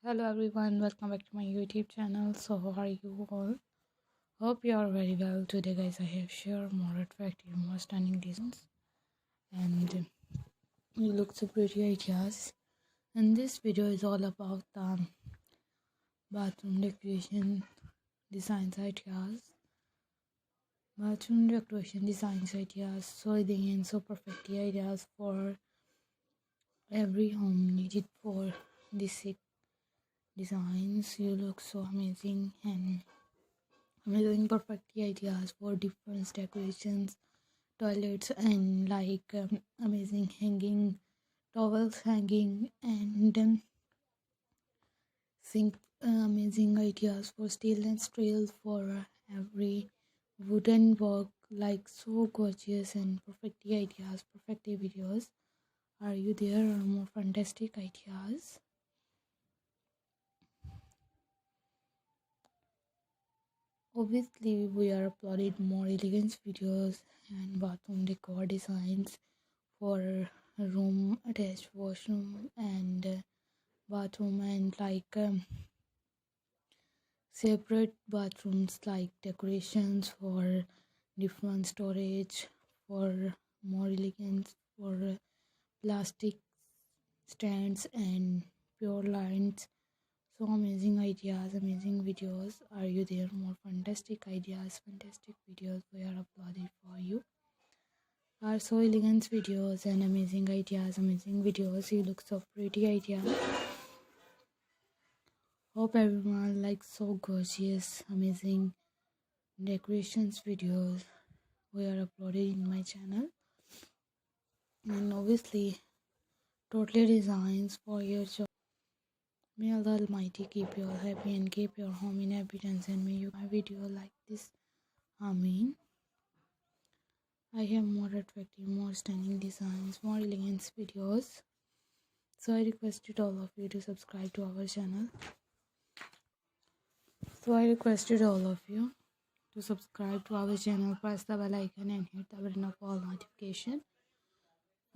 Hello everyone, welcome back to my YouTube channel. So how are you all? Hope you are very well. Today guys I have shared more attractive, more stunning designs and you look so pretty ideas. And this video is all about the bathroom decoration designs ideas. Bathroom decoration designs ideas, so elegant and so perfect ideas for every home needed for this designs. You look so amazing and amazing perfect ideas for different decorations, toilets and amazing hanging towels hanging and sink amazing ideas for stainless steel for every wooden work, like so gorgeous and perfect ideas, perfect videos. Are you there? Or more fantastic ideas? Obviously, we are uploading more elegant videos and bathroom decor designs for room attached washroom and bathroom and separate bathrooms, like decorations for different storage, for more elegance, for plastic stands and pure lines. So amazing ideas, amazing videos. Are you there? More fantastic ideas, fantastic videos we are uploading for you. Are so elegant videos and amazing ideas, amazing videos. You look so pretty ideas. Hope everyone likes so gorgeous, amazing decorations videos we are uploading in my channel. And obviously totally designs for your job. May Allah Almighty keep you all happy and keep your home in abundance, and may you my video like this. Ameen. I have more attractive, more stunning designs, more elegant videos. So I requested all of you to subscribe to our channel. Press the bell icon and hit the button of all notification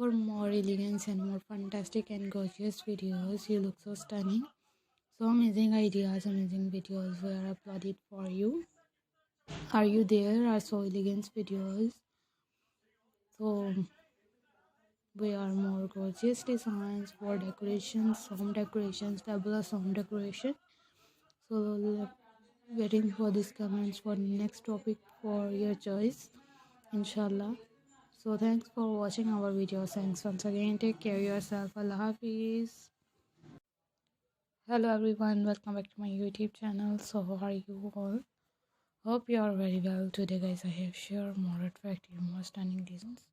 for more elegance and more fantastic and gorgeous videos. You look so stunning. So amazing ideas, amazing videos were uploaded for you. Are you there? Are so elegant videos. So we are more gorgeous designs for decorations, home decorations, fabulous home decoration. So waiting for these comments for next topic for your choice, inshallah. So thanks for watching our video. Thanks once again. Take care of yourself. Allah Hafiz. Hello everyone, welcome back to my YouTube channel. So how are you all? Hope you are very well. Today guys I have shared more attractive, more stunning designs